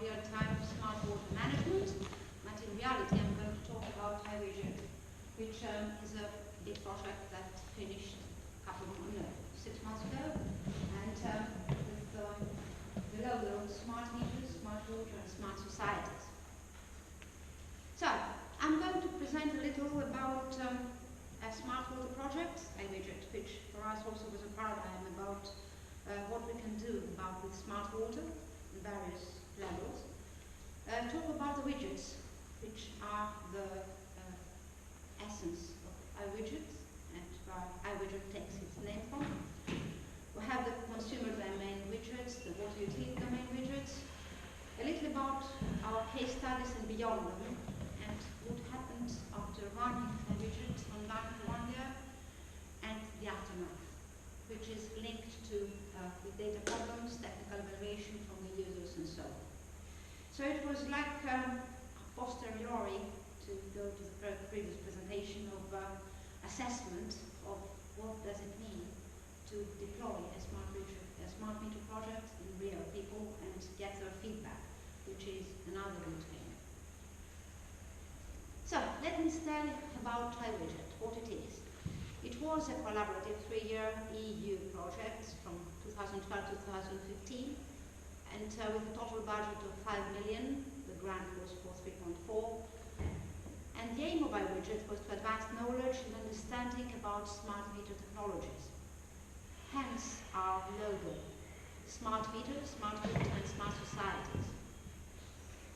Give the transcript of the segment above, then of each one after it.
real-time smart water management, but in reality I'm going to talk about hydrogen, which is a big project that finished a couple of months, 6 months ago, and with below the smart meters, smart water and smart societies. So, I'm going to present a little about a smart water project, hydrogen, which for us also was a paradigm about what we can do with smart water in various levels. Talk about the widgets, which are the essence of iWidget, and iWidget takes its name from. We have the consumer domain widgets, the water utility domain widgets, a little about our case studies and beyond them, and what happens after running iWidget online for 1 year, and the aftermath, which is linked to with data problems, technical evaluation from the users, and so on. So it was like a posteriori, to go to the previous presentation, of assessment of what does it mean to deploy a smart meter project in real people and get their feedback, which is another good thing. So let me tell about iWidget, what it is. It was a collaborative 3-year EU project from 2012 to 2015, and with a total budget of 5 million, the grant was for 3.4. And the aim of iWidget was to advance knowledge and understanding about smart meter technologies. Hence our logo, smart meters, smart water and smart societies.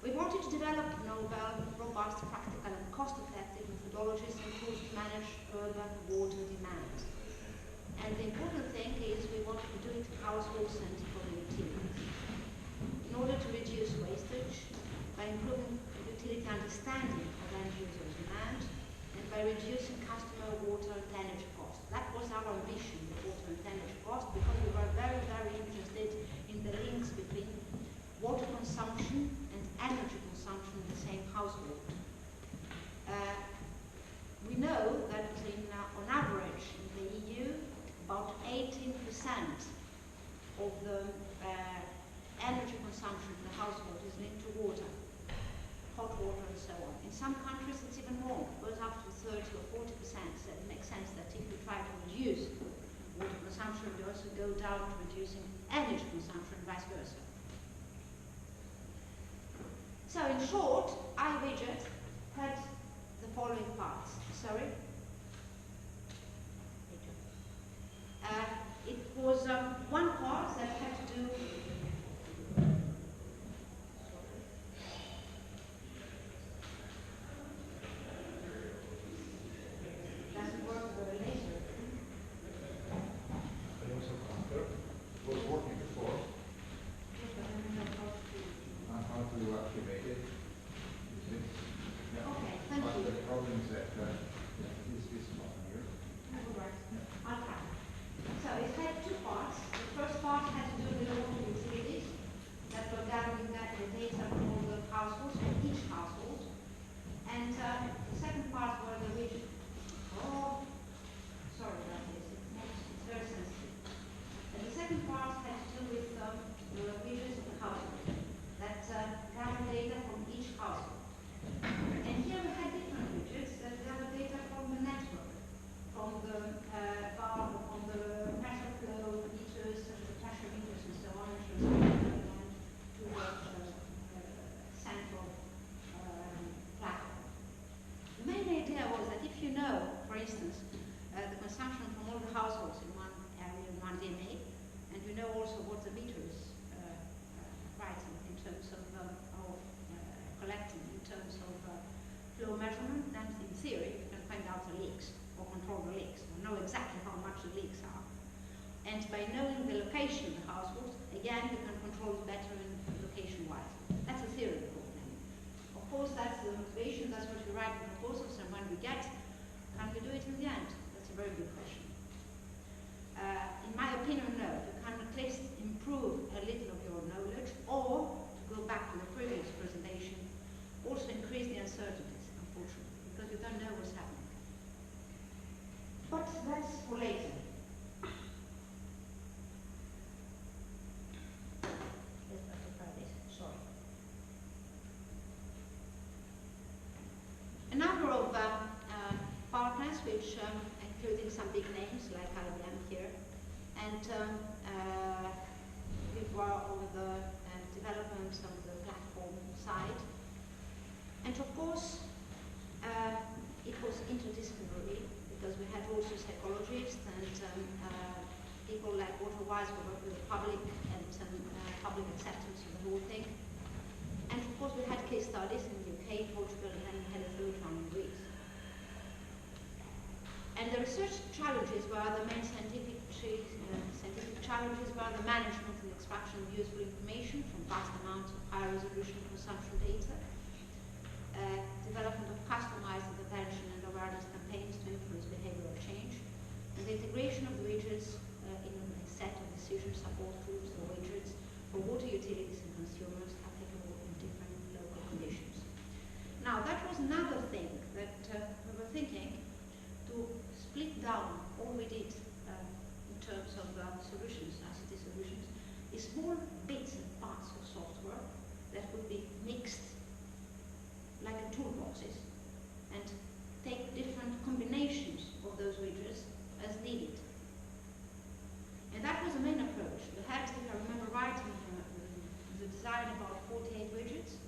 We wanted to develop novel, robust, practical and cost-effective methodologies and tools to manage urban water demand. And the important thing is we wanted to do it household-centered for the utilities. In order to reduce wastage, by improving utility understanding of end user demand, and by reducing customer water and energy costs. That was our ambition, the water and energy cost, because we were very, very interested in the links between water consumption and energy consumption in the same household. We know that on average in the EU, about 18% of the energy consumption in the household is linked to water, hot water and so on. In some countries it's even more, it goes up to 30 or 40%, so it makes sense that if we try to reduce water consumption, we also go down to reducing energy consumption and vice versa. So in short, iWidget had the following parts. Sorry? It was one part that had to do which including some big names like IBM here, and we were on the development of the platform side. And of course, it was interdisciplinary because we had also psychologists and people like Walter Wise who worked with the public and public acceptance of the whole thing. And of course, we had case studies in the UK, Portugal, and then we had a third one in Greece. And the research challenges were the main scientific challenges were the management and extraction of useful information from vast amounts of high resolution consumption data, development of customized intervention and awareness campaigns to influence behavioral change, and the integration of the widgets in a set of decision support tools or widgets for water utilities and consumers applicable in different local conditions. Now, that was another thing that we were thinking to split down all we did in terms of solutions, ICT solutions, is small bits and parts of software that would be mixed like toolboxes and take different combinations of those widgets as needed. And that was the main approach. We had, if I remember right, the design about 48 widgets,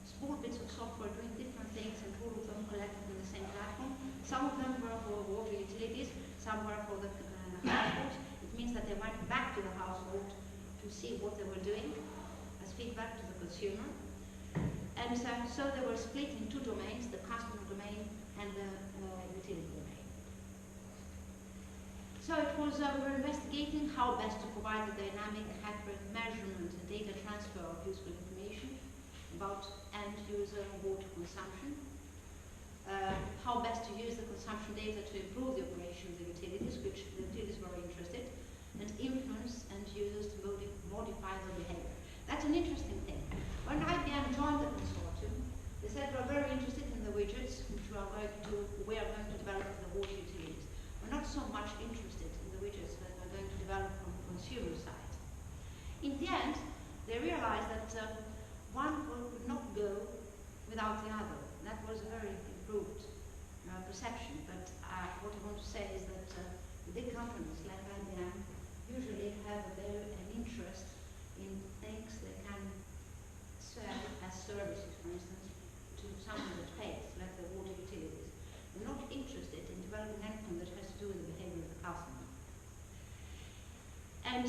small bits of software doing different things and all of them collected in the same platform. Some of them were for water utilities, some were for the households. It means that they went back to the household to see what they were doing as feedback to the consumer. And so they were split in two domains, the customer domain and the utility domain. So it was, we were investigating how best to provide the dynamic, accurate measurement and data transfer of useful information about end user water consumption, how best to use the consumption data to improve the operation of the utilities, which the utilities were interested, and influence end users to modify their behavior. That's an interesting thing. When IBM joined the consortium, they said we're very interested in the widgets which we are going to develop for the water utilities. We're not so much interested in the widgets that we're going to develop from the consumer side. In the end, they realized that one would not go without the other. That was a very improved perception. But what I want to say is that the big companies like IBM usually have an interest in things they can sell as services, for instance, to someone that pays, like the water utilities. They're not interested in developing anything that has to do with the behavior of the customer. And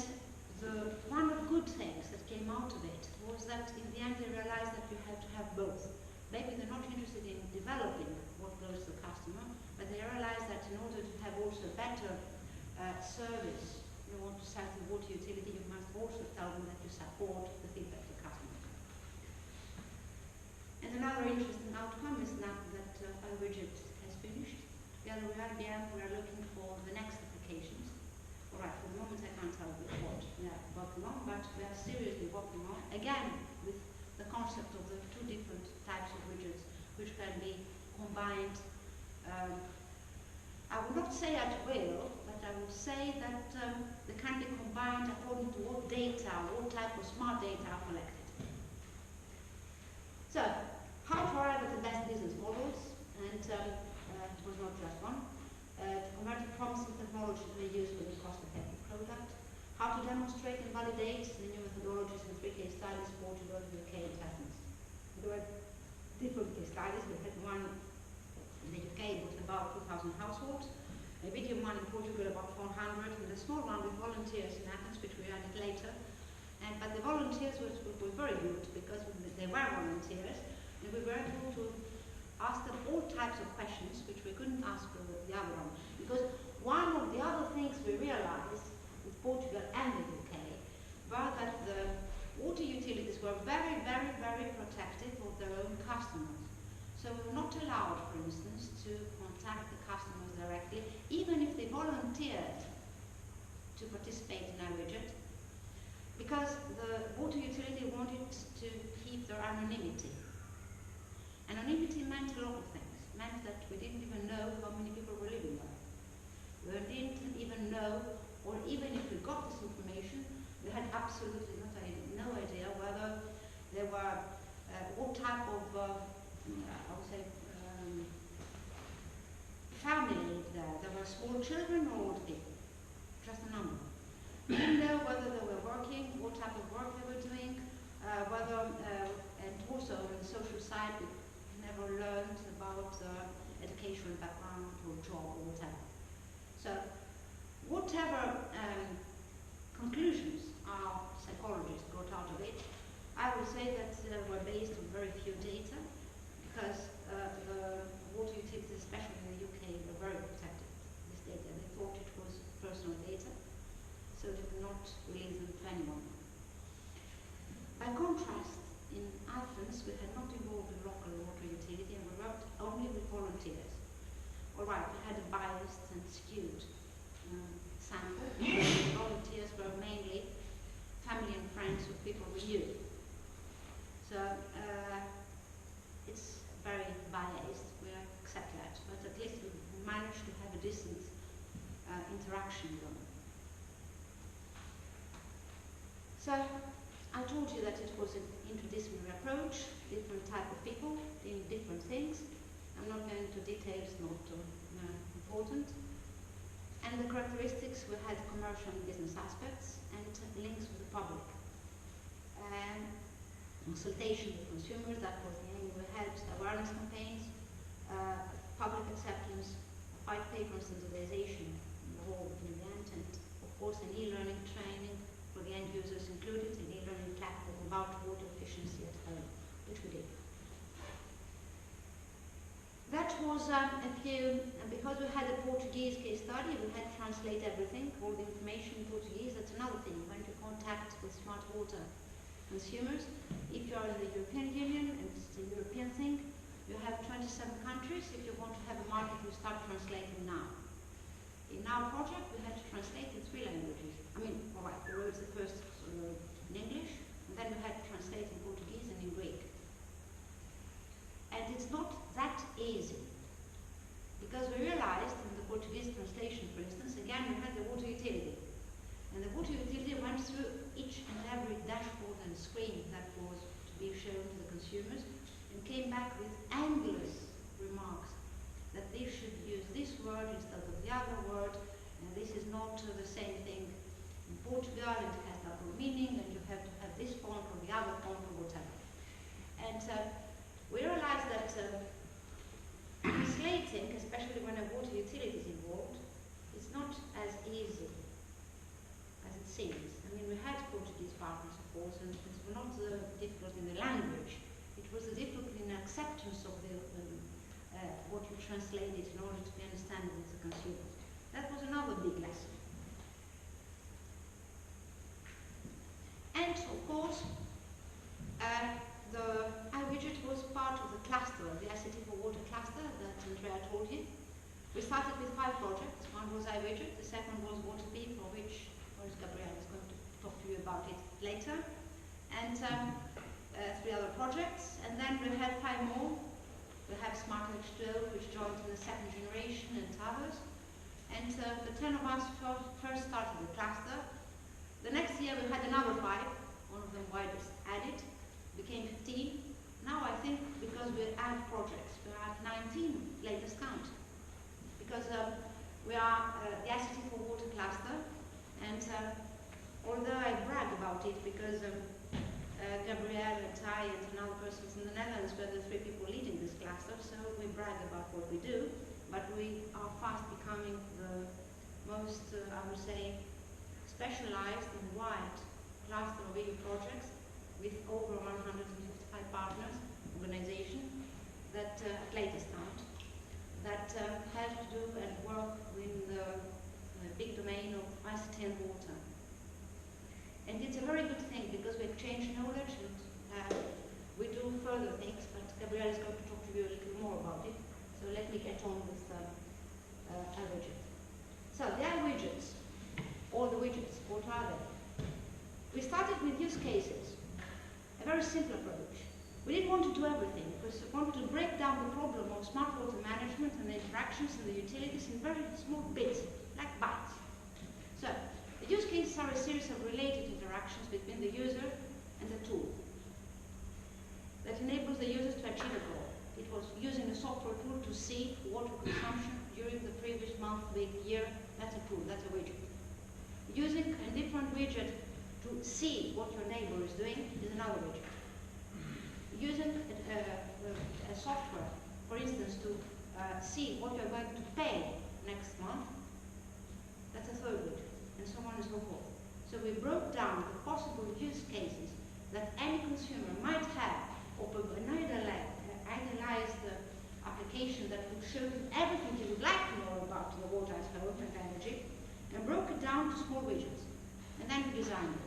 one of the good things that came out of it was that in the end they realized that you had to have both. Maybe they're not interested in developing what goes to the customer, but they realized that in order to have also better service, you want to sell to the water utility, you must also tell them that you support the feedback to customers. And another interesting outcome is now that our widget has finished. Together with IBM, we are looking for the next applications. All right, for the moment I can't tell you what we are working on, but we are seriously working on, again, with the concept of the two different types of widgets which can be combined. I would not say at will, but I would say that they can be combined according to what data, what type of smart data are collected. So, how to arrive at the best business models, and it was not just one, to convert promising technology to be used with a cost-effective product, how to demonstrate and validate the new methodologies in 3 case studies, Portugal, UK, and Athens. There were different case studies. We had one in the UK with about 2,000 households, a medium one in Portugal about 400, and a small one with volunteers in Athens, which we added later. But the volunteers were very good because they were volunteers, and we were able to ask them all types of questions which we couldn't ask the other one. Because one of the other things we realized with Portugal and the UK were that the water utilities were very, very, very protective of their own customers. So we were not allowed, for instance, to contact the customers directly, even if they volunteered to participate in our widget, because the water utility wanted to keep their anonymity. Anonymity meant a lot of things. It meant that we didn't even know how many people were living there. We didn't even know, or even if we got this information, we had absolutely no idea whether there were, what type of, I would say, family there. There were small children or old people, just a number. We didn't know whether they were working, what type of work they were doing, and also on the social side, we never learned about educational background or job or whatever. So, whatever conclusions our psychologists got out of it, I would say that were based on very few data, because the water utilities, especially in the UK, were very protected of this data. They thought it was personal data, so they could not release them to anyone. By contrast, in Athens, we had not involved the local water utility, and we worked only with volunteers. All right, we had a biased and skewed sample. Volunteers were mainly family and friends of people we knew. So it's very biased, we accept that, but at least we managed to have a decent interaction going. So I told you that it was an interdisciplinary approach, different type of people doing different things. I'm not going into details, not important. And the characteristics, we had commercial and business aspects and links with the public. Consultation with consumers, that was the aim. We had awareness campaigns, public acceptance, white paper and standardization, the whole in the end, and of course an e-learning training for the end users included, an e-learning platform about water efficiency at home, which we did. That was a few, and because we had a Portuguese case study, we had to translate everything, all the information in Portuguese. That's another thing, when you contact with smart water consumers. If you are in the European Union, and it's a European thing, you have 27 countries. If you want to have a market, you start translating now. In our project, we had to translate in 3 languages. I mean, all right, we wrote the first in English, and then we had to translate in Portuguese and in Greek. And it's not that easy, because we realized in the Portuguese translation, for instance, again, we had the water utility. And the water utility went through each and every dashboard and screen that was to be shown to the consumers, and came back with endless remarks that they should use this word instead of the other word, and this is not the same thing in Portugal, it has double meaning, and you have to have this font or the other font or whatever. And we realized that translating, especially when a water utility is involved, is not as easy as it seems. I mean, we had Portuguese partners, of course, and it was not the difficulty in the language. It was the difficulty in acceptance of the what you translated in order to be understood with the consumer. That was another big lesson. And of course, the iWidget was part of the cluster, the ICT for Water cluster that Andrea told you. We started with 5 projects. One was iWidget, the second was WaterBee, for which Gabrielle is going to talk to you about it later, and 3 other projects. And then we had 5 more. We have Smart H2O, which joined in the 2nd generation, and others. And the 10 of us first started the cluster. The next year we had another 5, one of them widest added, became 15. Now I think, because we add projects, we are at 19, latest count. Because we are the ICT for Water cluster, and although I brag about it, because Gabrielle and I and another person in the Netherlands were the 3 people leading this cluster, so we brag about what we do, but we are fast becoming the most, I would say, specialized and wide cluster of EU projects with over 155 partners, organizations, that at latest count, that have to do and work in the big domain of ICT and water. And it's a very good thing, because we exchange knowledge and we do further things, but Gabrielle is going to talk to you a little more about it. So let me get on with iWidget. So the iWidgets, all the widgets, what are they? We started with use cases, a very simple approach. We didn't want to do everything, because we wanted to break down the problem of smart water management and the interactions in the utilities in very small bits, like bytes. So, the use cases are a series of related interactions between the user and the tool that enables the users to achieve a goal. It was using a software tool to see water consumption during month, week, year, that's a tool, that's a widget. Using a different widget to see what your neighbor is doing is another widget. Using a software, for instance, to see what you're going to pay next month, that's a third widget, and so on and so forth. So we broke down the possible use cases that any consumer might have, or an idealized application that would show him everything he would like to know about the water at home and energy, and broke it down to small widgets. And then we designed it.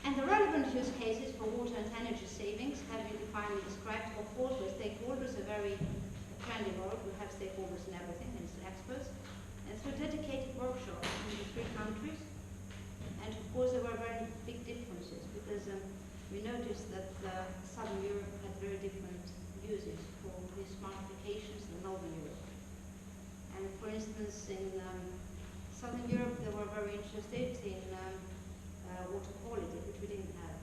And the relevant use cases for water and energy savings have been defined and described, of course, by stakeholders, a very trendy world. We have stakeholders in everything, and experts, and through dedicated workshops in the 3 countries. And of course, there were very big differences, because we noticed that Southern Europe had very different uses for these smart applications than Northern Europe. And for instance, in Southern Europe, they were very interested in water quality, which we didn't have.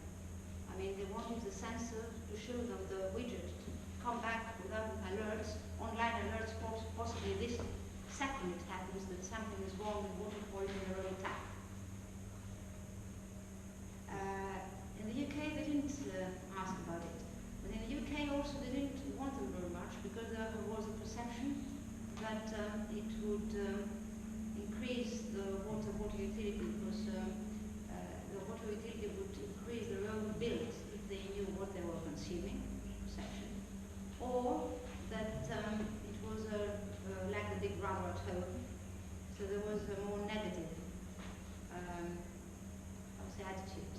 I mean, they wanted the sensor to show them the widget to come back with alerts, online alerts, possibly this second it happens that something is wrong with water quality in their own tap. In the UK, they didn't ask about it. But in the UK also, they didn't want them very much, because there was a perception that it would increase the water utility, because the water utility would increase their own bills if they knew what they were consuming, perception. Or that it was like the big brother at home, so there was a more negative attitude.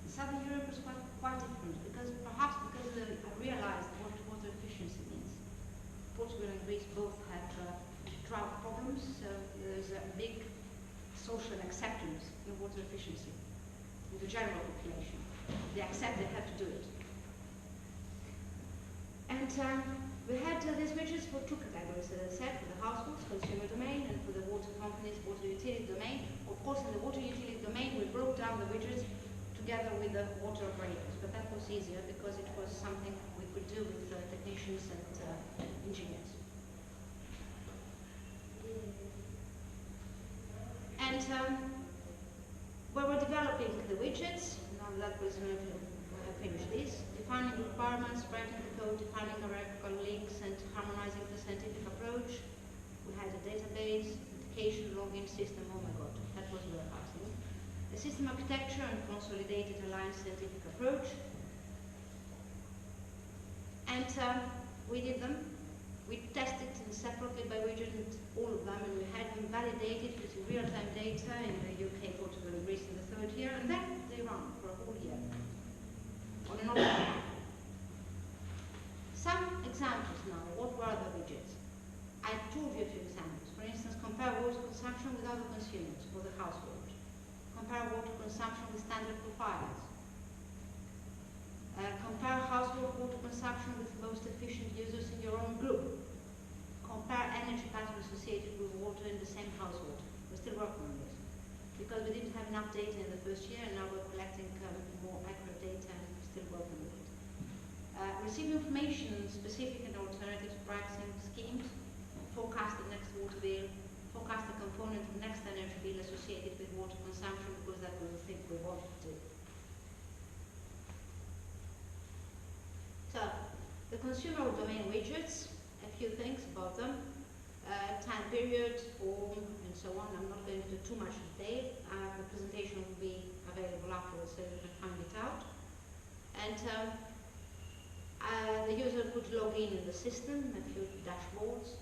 In Southern Europe was quite different, perhaps because I realized what water efficiency means. Portugal and Greece both had drought problems, so there's a big social acceptance in water efficiency in the general population. They accept they have to do it. And we had these widgets for 2 categories, as I said, for the households, consumer domain, and for the water companies, water utility domain. Of course, in the water utility domain, we broke down the widgets together with the water operators, but that was easier because it was something we could do with technicians and engineers. And we were developing the widgets. Now that was finished this. Defining requirements, writing the code, defining hierarchical links, and harmonizing the scientific approach. We had a database, application, login system. Oh my God, that was warehousing. A system architecture and consolidated aligned scientific approach. And we did them. We tested them separately by widget, all of them, and we had them validated with real-time data in the UK, Portugal, and Greece in the 3rd year, and then they run for a whole year on an open. Some examples now. What were the widgets? I told you a few examples. For instance, compare water consumption with other consumers for the household. Compare water consumption with standard profiles. Compare household water consumption with most efficient users in your own group. Compare energy patterns associated with water in the same household. We're still working on this, because we didn't have enough data in the 1st year, and now we're collecting more accurate data, and we're still working with it. Receive information on specific and alternative pricing schemes. Forecast the next water bill. Forecast the component of next energy bill associated with water consumption, because that was the thing we wanted to do. So, the consumer domain widgets, a few things about them. Time period, form, and so on. I'm not going into too much detail. The presentation will be available afterwards, so you can find it out. And the user could log in the system, a few dashboards,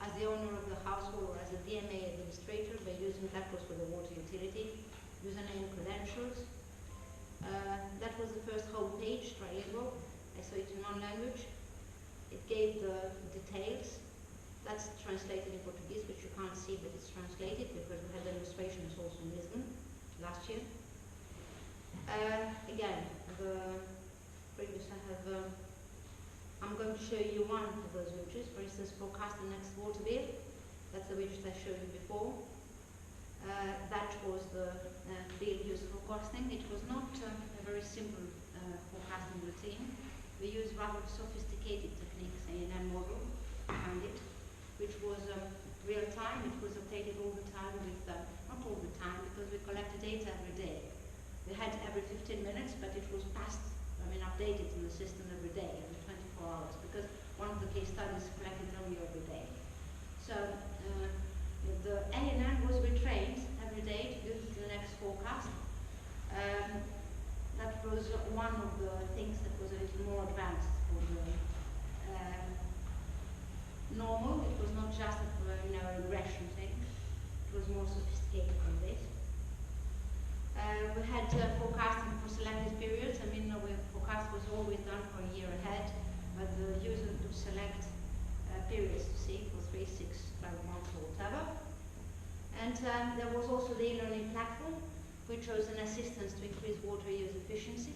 as the owner of the household or as a DMA administrator by using that was for the water utility, username, credentials. That was the first home page, trilingual. I saw it in one language. It gave the details. That's translated in Portuguese, which you can't see, but it's translated because we had demonstrations also in Lisbon last year. Again, the previous I'm going to show you one of those widgets. For instance, forecast the next water bill. That's the widget I showed you before. That was the bill used for forecasting. It was not a very simple forecasting routine. we used rather sophisticated techniques, ANN model behind it, which was real time. It was updated all the time with, not all the time, because we collected data every day. We had every 15 minutes, but it was updated in the system every day, every 24 hours, because one of the case studies collected only every day. So the ANN was retrained every day to go to the next forecast. That was one of the things that was a little more advanced for the normal. It was not just a regression thing. It was more sophisticated than this. We had forecasting for selected periods. Forecast was always done for a year ahead, but the user could select periods to see for 3, 6, 12 months or whatever. And there was also the e-learning platform, which was an assistance to increase water use efficiency.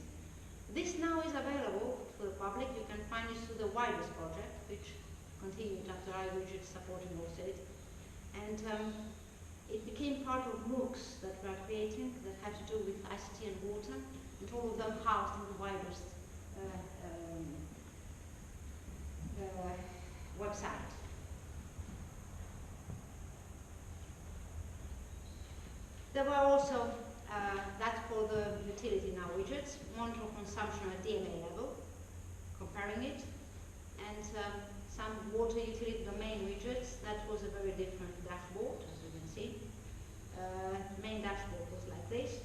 This now is available to the public. You can find it through the widest project, which continued after iWidget supporting also it. And it became part of MOOCs that we are creating that had to do with ICT and water, and all of them housed in the widest website. There were also, that's for the utility now widgets, monitor consumption at DMA level, comparing it, and some water utility domain widgets. That was a very different dashboard, as you can see. Main dashboard was like this,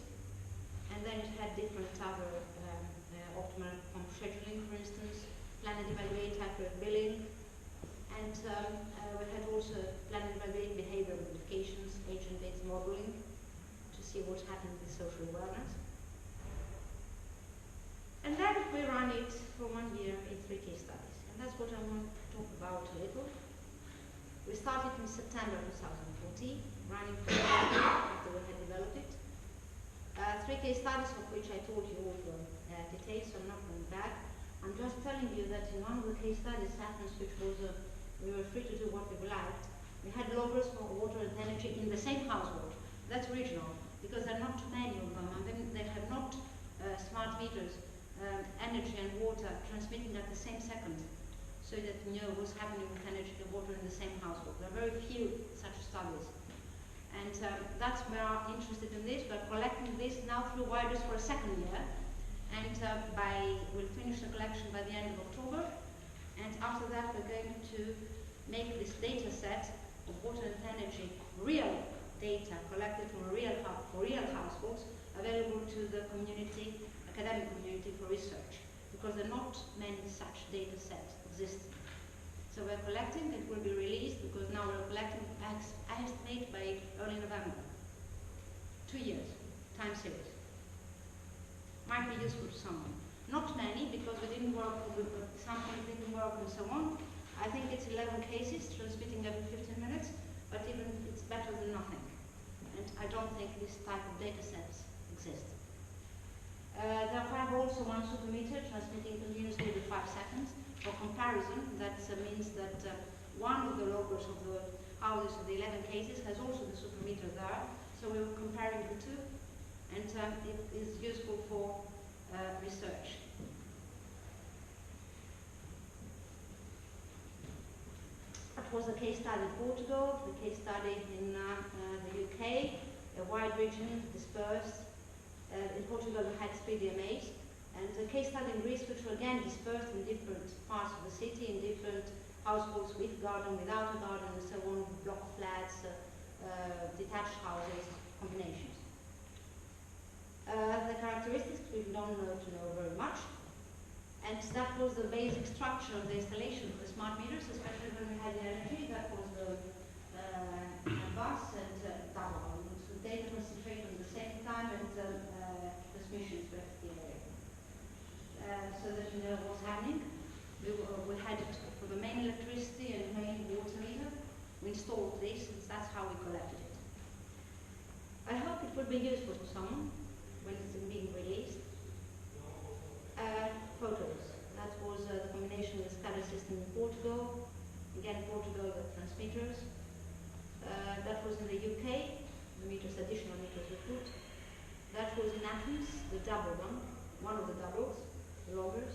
and then it had different other optimal pump scheduling, for instance, planet evaluate accurate billing, and we had also planet evaluate behavior modifications, agent-based modeling, to see what's happening with social awareness. And then we ran it for 1 year in 3 case studies, and that's what I want to talk about a little. We started in September 2014, running for 1 year after we had developed it. 3 case studies of which I told you all the details, so I'm not going back. I'm just telling you that in one of the case studies, Athens, which was we were free to do what we liked, we had loggers for water and energy in the same household. That's original, because there are not too many of them, and then they have not smart meters, energy and water transmitting at the same second, so that you know what's happening with energy and water in the same household. There are very few such studies. And that's why I'm interested in this. We're collecting this now through WIDERS for a 2nd year, and we'll finish the collection by the end of October, and after that we're going to make this data set of water and energy, real data collected from real households, available to the community, academic community, for research, because there are not many such data sets existing. So we're collecting, it will be released, because now we're collecting, I estimate, by early November. 2 years, time series. Might be useful to someone. Not many, because we didn't work with something didn't work and so on. I think it's 11 cases, transmitting every 15 minutes, but even it's better than nothing. And I don't think this type of data sets exist. There are also one supermeter transmitting continuously every 5 seconds. For comparison, that means that one of the loggers of the houses of the 11 cases has also the supermeter there. So we were comparing the two, and it is useful for research. That was a case study in Portugal, the case study in the UK, a wide region dispersed. In Portugal we had 3 DMAs, and a case study in Greece, which were again dispersed in different parts of the city, in different households, with garden, without a garden, and so on, block flats, detached houses, combinations. The characteristics we don't know very much, and that was the basic structure of the installation of the smart meters, especially when we had the energy. That was the bus and double. So data concentrated at the same time, and transmissions left the area. So that you know what's happening. We had it for the main electricity and main water meter. We installed this, and that's how we collected it. I hope it will be useful to someone when it's being released. Photos. That was the combination with the SCADA system in Portugal. Again, Portugal, the transmitters. That was in the UK, the meters, additional meters we put. That was in Athens, the double one of the doubles, the loggers.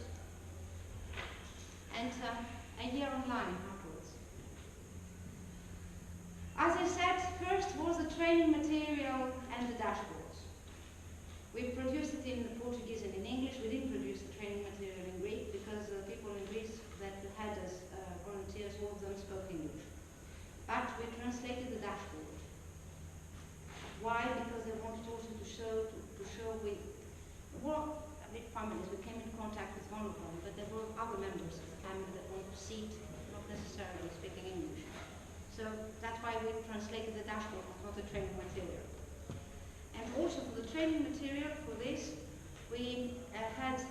and a year online afterwards. As I said, first was the training material and the dashboards. We produced it in Portuguese and in English. We didn't produce the training material in Greek because the people in Greece that had as volunteers, all of them spoke English. But we translated the dashboard. Why? Because they wanted also to show we were a bit families. We came in contact with one of them, but there were other members of the family that wanted to see it, not necessarily speaking English. So that's why we translated the dashboard, not the training material. And also for the training material for this, we had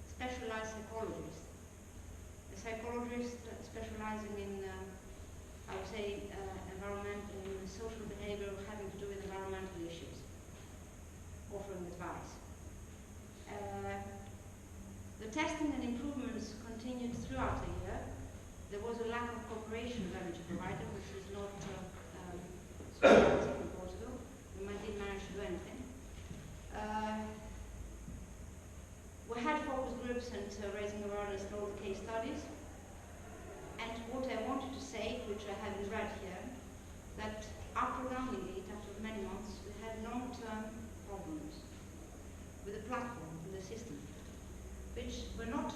specialized psychologists. A psychologist specializing in, I would say, environmental and social behavior having to do with environmental issues, offering advice. The testing and improvements continued throughout the year. There was a lack of cooperation with energy provider, which is not surprising in Portugal. We didn't manage to do anything. We had focus groups and raising awareness in all the case studies. And what I wanted to say, which I haven't read here, that after running it, after many months, we had long-term problems with the platform, with the system, which we're not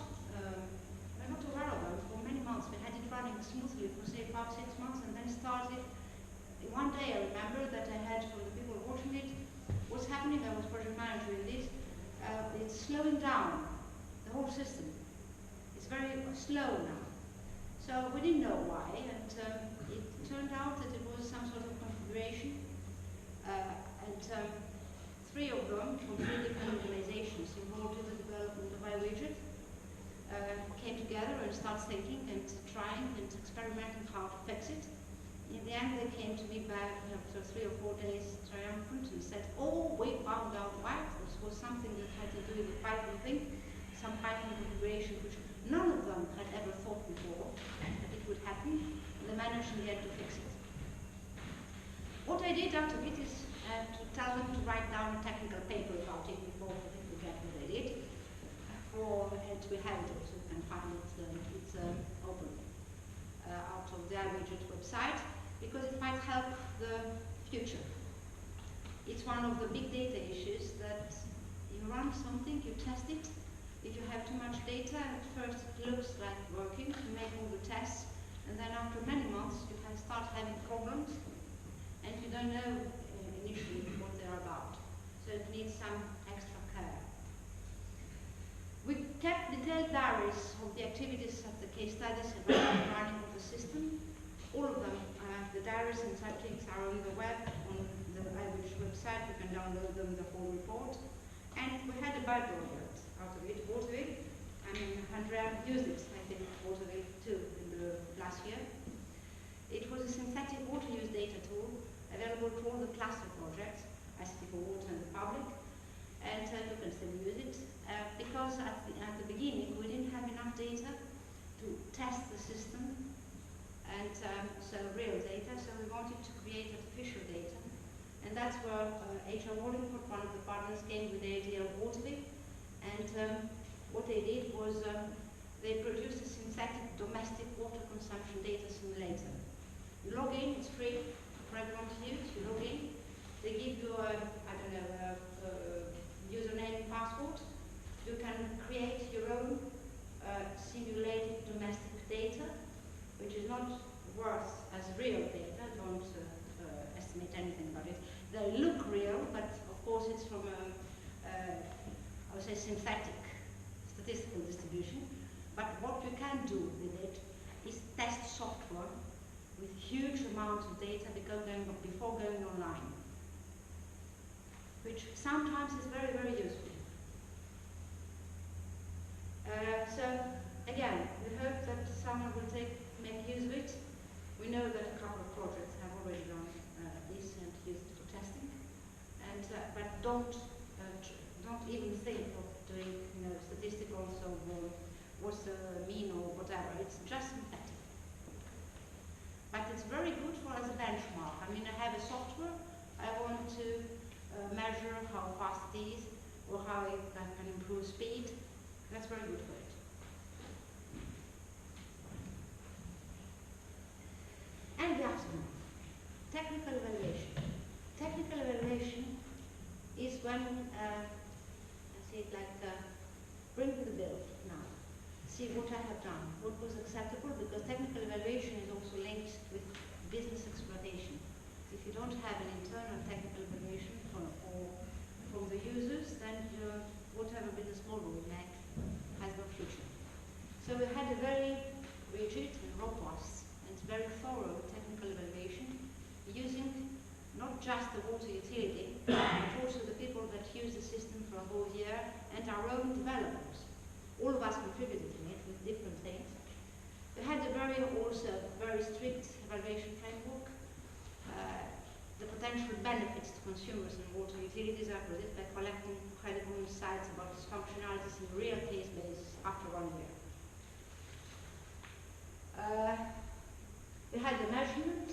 aware of them for many months. We had it running smoothly for say 5-6 months, and then started. One day I remember that I had from the people watching it, what's happening, I was project manager in this, it's slowing down, the whole system. It's very slow now. So we didn't know why, and it turned out that it was some sort of configuration, and 3 of them from 3 different organizations involved in the development of iWidget came together and started thinking and trying and experimenting how to fix it. In the end, they came to me back after 3 or 4 days triumphant and said, oh, we found out why. This was something that had to do with the Python thing, some Python configuration which none of them had ever thought before that it would happen, and they managed in the end to fix it. What I did after it is to tell them to write down a technical paper about it before people get what they did. And we have it also, you can find it, it's open out of the iWidget website, because it might help the future. It's one of the big data issues that you run something, you test it. If you have too much data, at first it looks like working, you make all the tests, and then after many months you can start having problems, and you don't know initially what they're about. So it needs some extra care. We kept detailed diaries of the activities of the case studies and running of the system. All of them, the diaries and such things are on the web, on the iWidget website. You can download them, the whole report. And we had a byproduct out of it, Waterville. I mean, Andrea used it, I think, Waterville too, in the last year. It was a synthetic water use data tool available to all the cluster projects, ICT for Water and the public. And you can still use it, because at the beginning we didn't have enough data to test the system, and so real data, so we wanted to create artificial data. And that's where HR Wallingford, one of the partners, came with the idea of Waterville. And what they did was they produced a synthetic domestic water consumption data simulator. You log in, it's free for everyone to use, you log in, they give you a username and password. You can create your own simulated domestic data, which is not worth as real data. Don't estimate anything about it. They look real, but of course it's from I would say synthetic statistical distribution. But what you can do with it is test software with huge amounts of data before going online, which sometimes is very, very useful. So again, we hope that someone will make use of it. We know that a couple of projects have already done this and used it for testing, and but don't even think of doing statisticals of what's the mean or whatever. It's just synthetic. But it's very good for as a benchmark. I mean, I have a software. I want to measure how fast it is or how it can improve speed. That's very good for it. technical evaluation. Technical evaluation is when, I say it like, bring me the bill now, see what I have done, what was acceptable, because technical evaluation is also linked with business exploitation. If you don't have an internal technical evaluation from the users, then whatever business model we make has no future. So we had a very rigid and robust and very thorough technical evaluation using not just the water utility, but also the people that use the system for a whole year and our own developers. All of us contributed to it with different things. We had a very strict evaluation framework. The potential benefits to consumers and water utilities are put by collecting credible insights about its functionalities in a real case basis after 1 year. We had the measurement,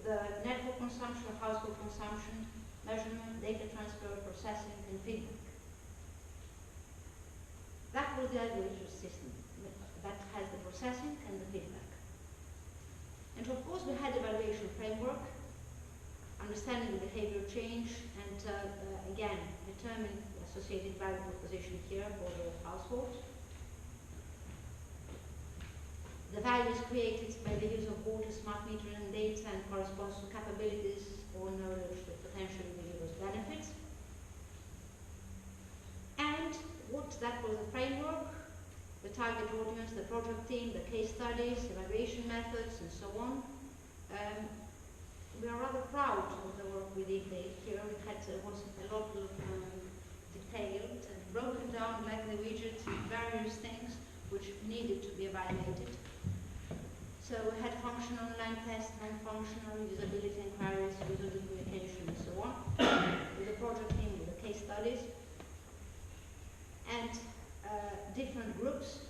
the network consumption, household consumption, measurement, data transfer, processing, and feedback. That was the evaluation system that has the processing and the feedback. And of course we had evaluation framework, understanding the behavior change, and again, determine the associated value proposition here for the household. The values created by the use of water, smart metering and data, and corresponds to capabilities or knowledge that potentially delivers benefits. And that was the framework, the target audience, the project team, the case studies, evaluation methods, and so on. We are rather proud of the work we did here. We had was a lot of detailed and broken down like the widgets and various things which needed to be evaluated. So we had functional online tests, non-functional, usability inquiries, user communication, and so on, with the project team, with the case studies, and different groups.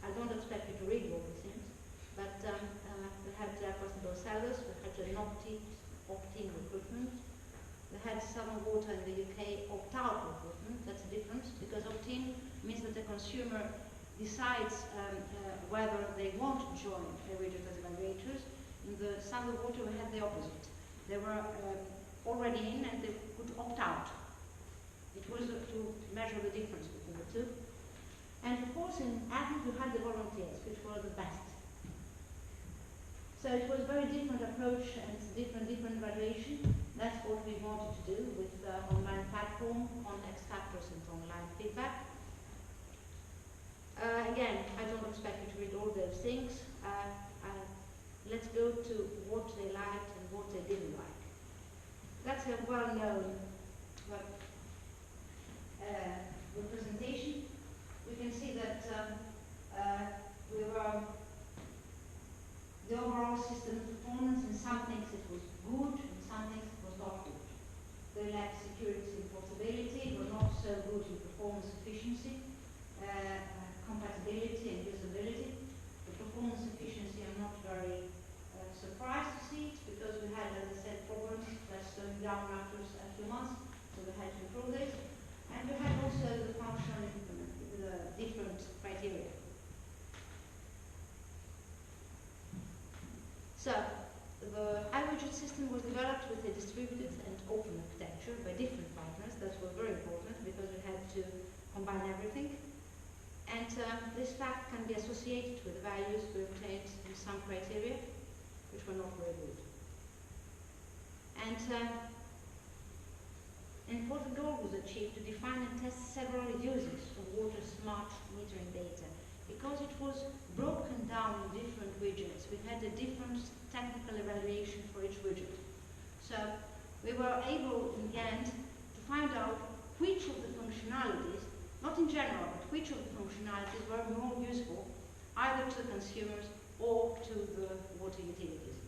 I don't expect you to read all these things, but we had possible sellers, we had an opt-in recruitment, we had Southern Water in the UK opt-out recruitment. That's a difference, because opt-in means that the consumer decides whether they want to join the widget as evaluators. In the Southern Water we had the opposite. They were already in and they could opt out. It was to measure the difference between the two. And of course in Athens we had the volunteers, which were the best. So it was a very different approach and different evaluation. That's what we wanted to do with the online platform, context factors, and online feedback. Again, I don't expect you to read all those things. Let's go to what they liked and what they didn't like. That's a well-known representation. We can see that the overall system performance, in some things it was good, in some things it was not good. They lacked security and portability, were not so good in performance efficiency, compatibility and usability. The performance efficiency, I'm not very surprised to see it, because we had, as I said, problems that slowed down after a few months, so we had to improve this. And we had also the functional implement with different criteria. So, the iWidget system was developed with a distributed and open architecture by different partners. That was very important because we had to combine everything. And this fact can be associated with the values we obtained in some criteria, which were not very good. And an important goal was achieved to define and test several uses of water smart metering data. Because it was broken down in different widgets, we had a different technical evaluation for each widget. So we were able, in the end, to find out which of the functionalities, not in general, but which of the functionalities were more useful either to the consumers or to the water utilities.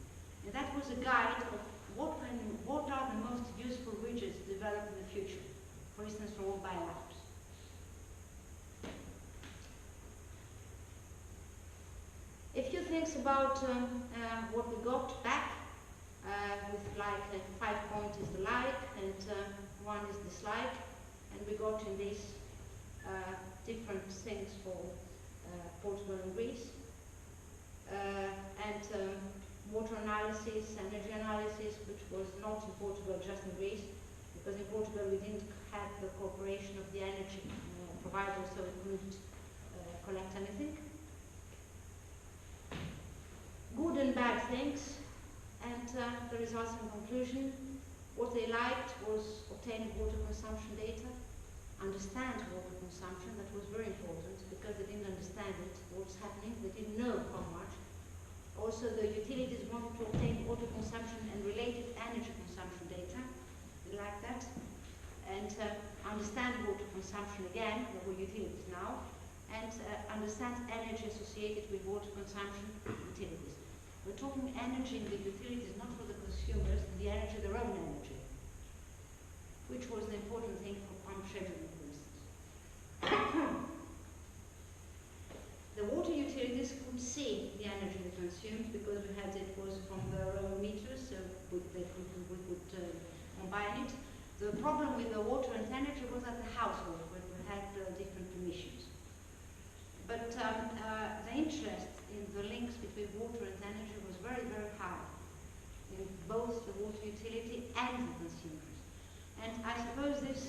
And that was a guide of what are the most useful widgets developed in the future, for instance, for mobile apps. A few things about what we got back, with like 5 points is the like and 1 is dislike, and we got in these different things for Portugal and Greece, and water analysis, energy analysis, which was not in Portugal, just in Greece, because in Portugal we didn't have the cooperation of the energy provider, so it couldn't collect anything. Good and bad things, and the results in conclusion. What they liked was obtaining water consumption data, understand water consumption. That was very important because they didn't understand it, what's happening, they didn't know how much. Also, the utilities wanted to obtain water consumption and related energy consumption data. They like that. And understand water consumption again, there were utilities now, and understand energy associated with water consumption utilities. We're talking energy in the utilities, not for the consumers, the energy, their own energy, which was the important thing for pump scheduling, for instance. The water utilities could see the energy they consumed because we had it was from their own meters, so we could combine it. The problem with the water and energy was at the household, where we had different emissions. But the interest in the links between water and energy was very, very high in both the water utility and the consumers. And I suppose this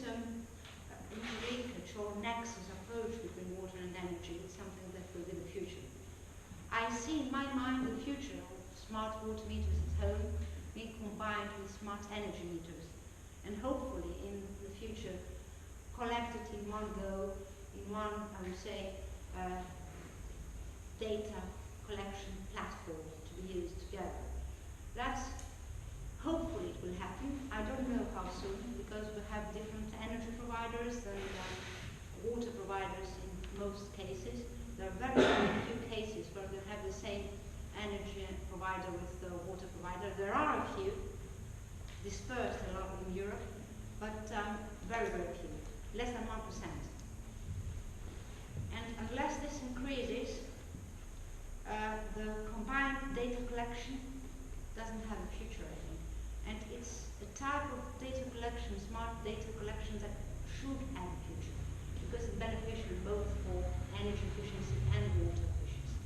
interlinkage or nexus approach between water and energy is something that will be the future. I see in my mind the future of smart water meters at home being combined with smart energy meters, and hopefully in the future collected in one go, in one, I would say, data collection platform to be used together. That's hopefully it will happen. I don't know how soon, because we have different energy providers and water providers in most cases. There are very, very few cases where we have the same energy provider with the water provider. There are a few, dispersed a lot in Europe, but very, very few, less than 1%. And unless this increases, the combined data collection doesn't have a future, I think. And it's a type of data collection, smart data collection, that should have a future, because it's beneficial both for energy efficiency and water efficiency.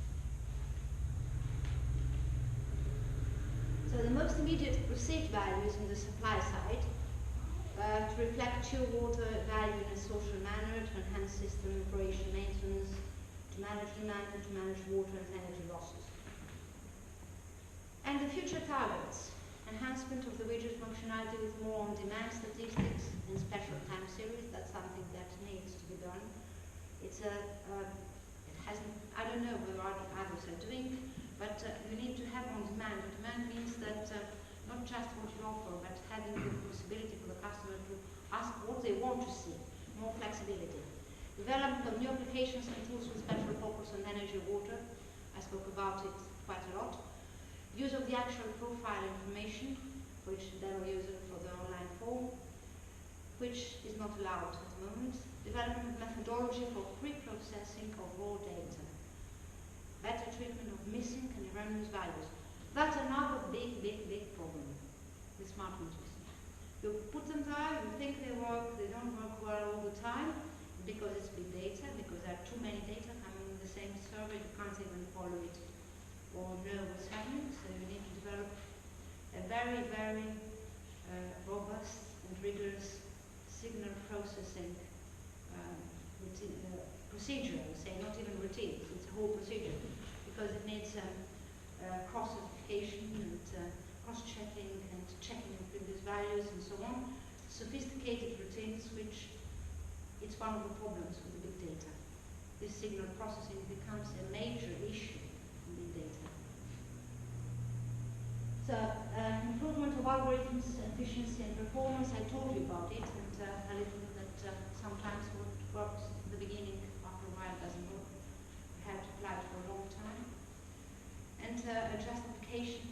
So the most immediate perceived values in the supply side to reflect pure water value in a social manner, to enhance system operation maintenance, to manage demand and to manage water and energy losses. And the future targets: enhancement of the widget functionality with more on-demand statistics and special time series. That's something that needs to be done. It's it hasn't, I don't know what others are doing, but you need to have on-demand. On-demand means that not just what you offer, but having the possibility for the customer to ask what they want to see, more flexibility. Development of new applications and tools with special focus on energy and water. I spoke about it quite a lot. Use of the actual profile information, which they are using for the online form, which is not allowed at the moment. Development of methodology for pre-processing of raw data. Better treatment of missing and erroneous values. That's another big, big, big problem with smart meters. You put them there, you think they work, they don't work well all the time, because it's big data, because there are too many data coming in the same server, you can't even follow it or know what's happening. So you need to develop a very, very robust and rigorous signal processing procedure, I would say, not even routine, it's a whole procedure, because it needs cross-certification and cross-checking and checking of previous values and so on. Sophisticated routines, which it's one of the problems with the big data. This signal processing becomes a major issue in big data. So, improvement of algorithms, efficiency and performance, I told you about it, and a little that sometimes what works at the beginning, after a while doesn't work. We have to apply it for a long time. And adjust application,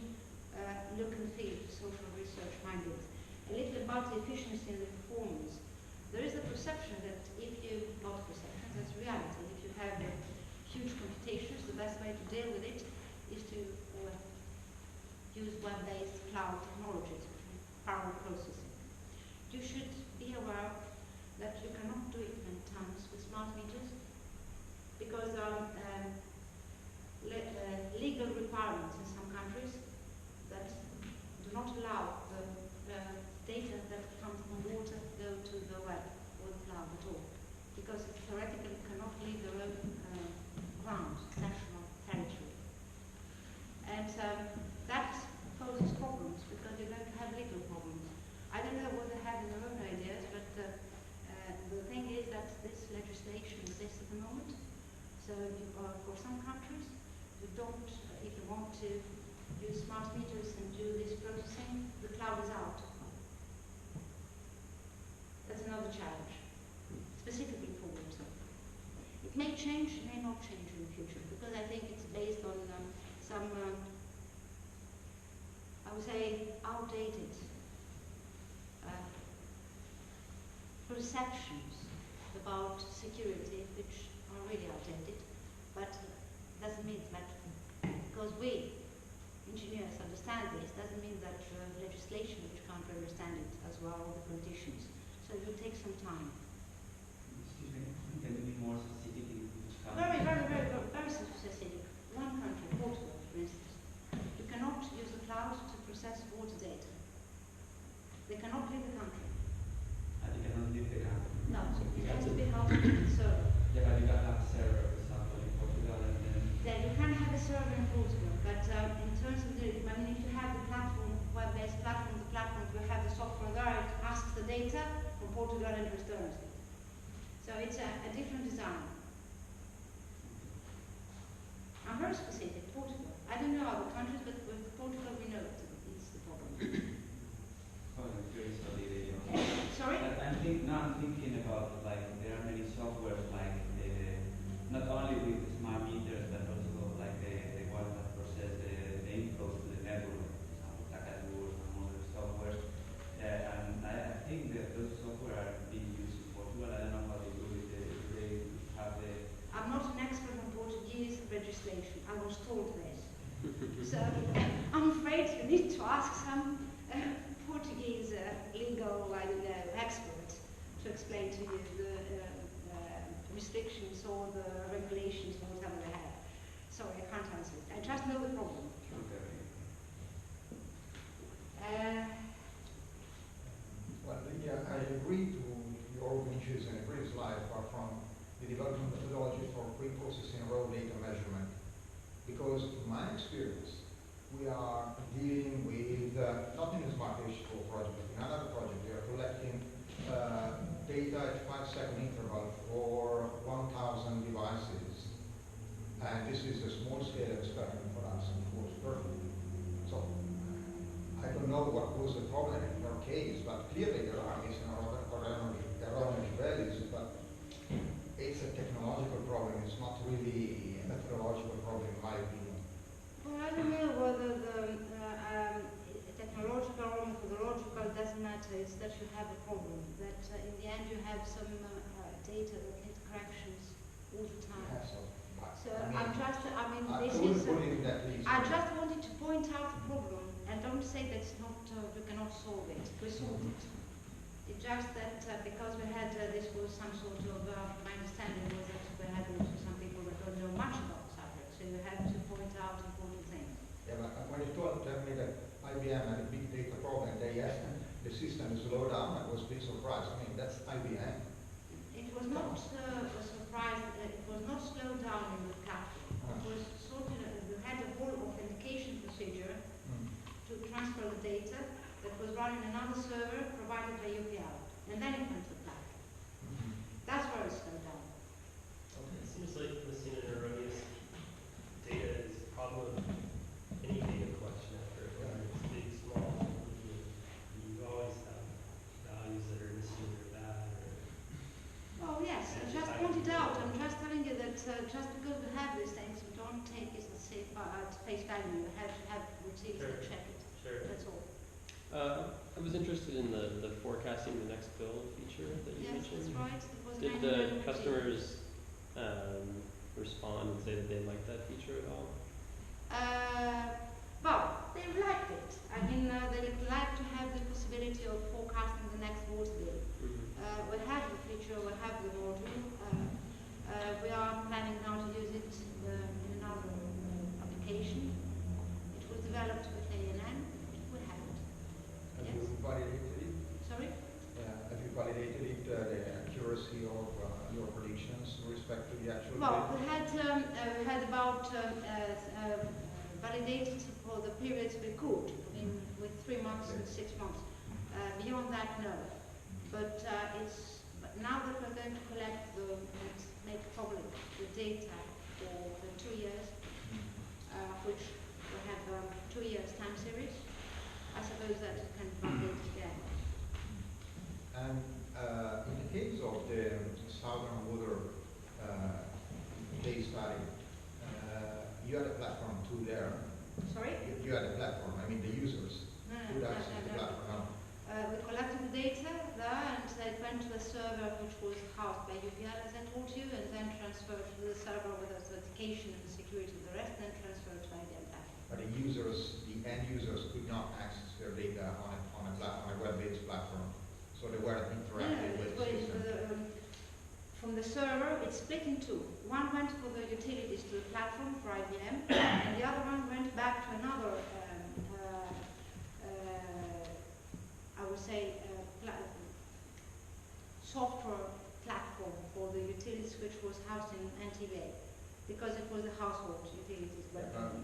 look and feel, social research minded. A little about the efficiency and the performance. There is the perception that if you, not perception, that's reality, if you have huge computations, the best way to deal with it is to use web-based cloud technologies, parallel processing. You should be aware that you cannot do it many times with smart meters, because there are legal requirements in some countries that do not not allow the data that comes from water go to the web or the cloud at all, because it theoretically cannot leave their own ground, national territory. And that poses problems, because you're going to have legal problems. I don't know what they have in their own ideas, but the thing is that this legislation exists at the moment. So for some countries, you don't, if you want to use smart meters and do this processing, the cloud is out. That's another challenge, specifically for water. It may change, it may not change in the future, because I think it's based on some, I would say, outdated perceptions about security, which are really outdated, but doesn't mean that because we engineers understand this, doesn't mean that legislation which can't understand it as well, all the conditions. So it will take some time. Excuse me, can you be more specific in which Very specific. One country, Portugal, for instance, you cannot use the cloud to process water data. They cannot leave the country. And you cannot leave the country. No, so it has to be hosted in the server. Yeah, but you can have a server, for example, in Portugal, and then... Yeah, you can have a server in Portugal, but in terms of the, I mean, if you have the platform, web-based platform, the platform will have the software there, it asks the data from Portugal and returns it. So it's a different design. I'm very specific, Portugal. I don't know other countries, but with Portugal we know it's the problem. Oh, I'm curious about the idea. Sorry? I'm thinking about, like, there are many softwares, like, not only with smart meters, but also, like, the ones that process the inflows to the network, for example, Kakadu and other softwares. And I think that those software are being used in Portugal. I don't know how they do it. They have the... I'm not an expert on Portuguese legislation. I was told this. So I'm afraid you need to ask some Portuguese legal, I don't know, expert to explain to you the restrictions or the regulations or whatever they have. Sorry, I can't answer it. I just know the problem. Well, yeah, I agree to your wishes in a previous slide apart from the development methodology for pre-processing raw data measurement. Because in my experience, we are dealing with, not in the Smart H2O project, but in another project, we are collecting data at 5-second interval for 1,000 devices. And this is a small scale experiment for us, and it works perfectly. So, I don't know what was the problem in your case, but clearly there are missing erroneous values, but it's a technological problem, it's not really a methodological problem in my opinion. Well, I don't know whether the technological or methodological doesn't matter, it's that you have a problem, that in the end you have some data that needs corrections all the time. Yeah, So I just wanted to point out the problem and don't say that it's not, we cannot solve it. We solved it. It's just that because we had, this was some sort of, my understanding was that we had also some people that don't know much about the subject, so you have to point out important things. Yeah, but when you tell me that IBM had a big data problem, they asked the system to slow down, I was a bit surprised. I mean, that's IBM. It was not a surprise, it was not slowed down in the platform. It was sort of, we had a whole authentication procedure to transfer the data that was run in another server provided by UPL. And then it went to the platform. That's where it slowed down. Okay. It seems like missing an erroneous data is a problem of any data collection effort, whether it's big, small, you always have values that are missing or bad. Well, yes, I just pointed out, I'm just telling you that just because we have these things, we don't take it as at face value. We have to have routines that check it. Sure. That's all. I was interested in the forecasting the next bill feature that you Yes, mentioned. that's right. It was Did the customers respond and say that they liked that feature at all? Well, they liked it. I mean, they like to have the possibility of forecasting the next water bill. We have the feature, we have the module. We are planning now to use it in another application. It was developed with ANN. We have it. respect to the actual Well, data? we had about validated for the periods we could, with 3 months and 6 months. Beyond that, no. But but now that we're going to collect and make public the data for the 2 years, which we have 2 years time series, I suppose that it can be validated again. And in the case of the Southern Water case study, you had a platform too there. Sorry? You had a platform, I mean the users could access the platform. We collected the data there, and it went to a server which was housed by UPL, as I told you, and then transferred to the server with authentication and security and the rest, then transferred to IBM platform. But the end users could not access their data on a web-based platform, so they weren't interacting with the system. From the server, it's split in two. One went for the utilities to the platform for IBM, and the other one went back to another, I would say, software platform for the utilities, which was housed in NTVA, because it was the household utilities.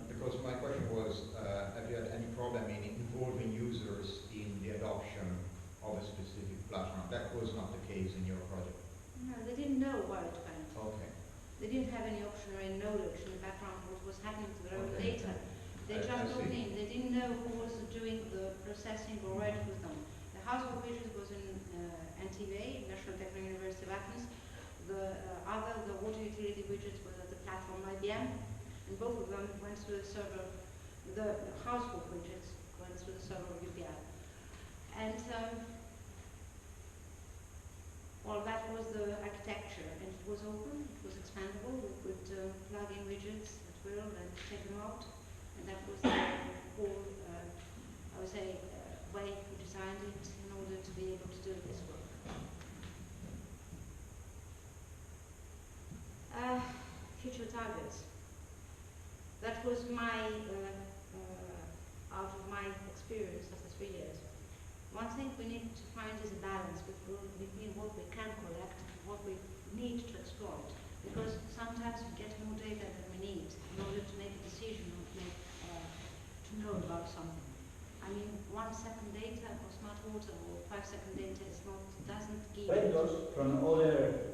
Because my question was, have you had any problem in involving users in the adoption of a specific platform? That was not the case in your project. No, they didn't know where it went. Okay. They didn't have any option or any knowledge in the background of what was happening to their own Okay. data. They I just logged see. in. They didn't know who was doing the processing or where it was done. The household widget was in NTVA, National Technical University of Athens. The water utility widget was at the platform IBM, and both of them went to the server. The household widgets went to the server of UPL. And well, that was the architecture, and it was open, it was expandable. We could plug in widgets at will and take them out, and that was the whole, I would say, way we designed it in order to be able to do this work. Future targets. That was my, out of my experience after 3 years. One thing we need to find is a balance between what we can collect and what we need to exploit. Because sometimes we get more data than we need in order to make a decision or to know about something. I mean, 1 second data for smart water or 5 second data doesn't give. Vendors from other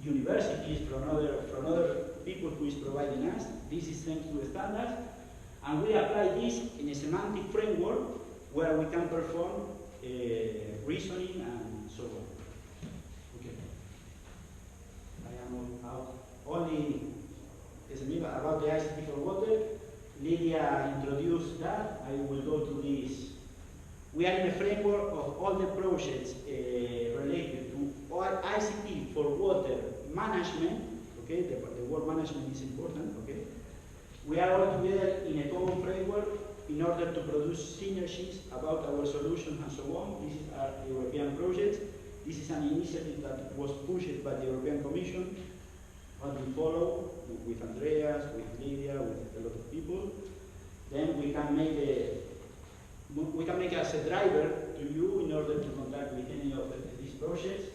universities, from other people who is providing us. This is thanks to the standards, and we apply this in a semantic framework where we can perform reasoning and so on. Okay. I am out. Only about the ICT for water. Lydia introduced that. I will go to this. We are in a framework of all the projects related to ICT for water management. Okay, the word management is important. Okay, we are all together in a common framework in order to produce synergies about our solutions and so on. This is our European project. This is an initiative that was pushed by the European Commission, and we follow with Andreas, with Lydia, with a lot of people. Then we can make as a driver to you in order to contact with any of these projects.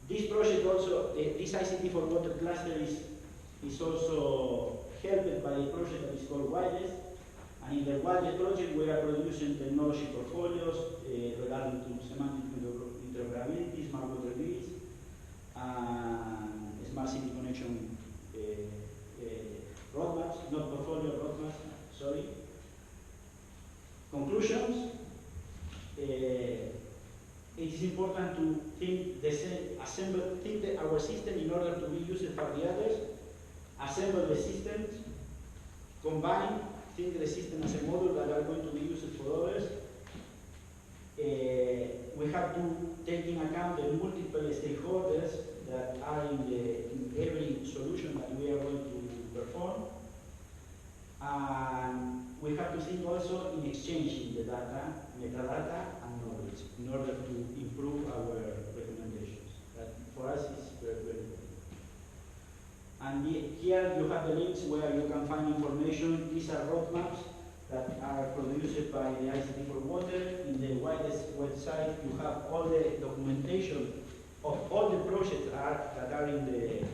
This project also, this ICT for Water cluster is also helped by a project that is called Wireless. And in the Wireless project, we are producing technology portfolios regarding to semantic interoperability, smart water grids, and smart city connection roadmaps, not portfolio roadmaps, sorry. Conclusions. It is important to think our system in order to be used by the others, assemble the systems, combine, think the system as a model that are going to be used for others. We have to take in account the multiple stakeholders that are in every solution that we are going to perform. And we have to think also in exchanging the data, metadata, and knowledge in order to improve our recommendations. That for us is very, very important. And here you have the links where you can find information. These are roadmaps that are produced by the ICT for Water. In the Wireless website, you have all the documentation of all the projects that are in the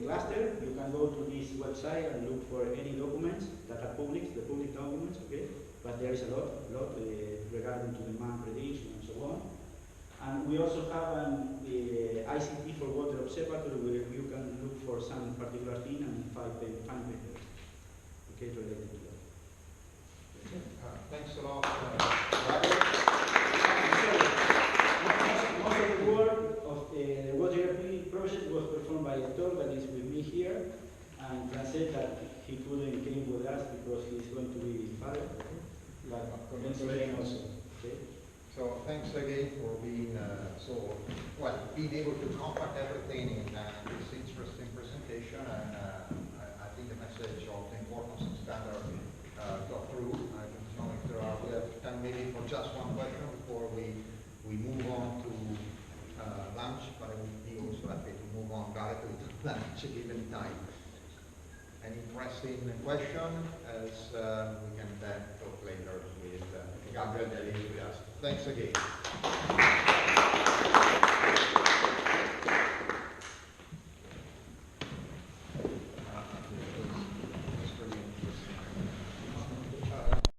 cluster. You can go to this website and look for any documents that are public, the public documents, okay? But there is a lot regarding to demand prediction and so on. And we also have an ICT for Water Observatory where you can look for some particular thing and find papers, okay, related to that. Thanks a lot, Robert. Most of the work of the water ERP project was performed by Hector, that is with me here, and Francet that he couldn't came with us because he's going to be father. But thanks very much. Okay. So thanks again for being being able to compact everything in this interesting presentation, and I think the message of the importance of standard got through. I don't know if we have time maybe for just one question before we move on to lunch, but I would be also happy to move on directly to lunch given time. An interesting question as we can then talk later with Gabriel that is with us. Thanks again.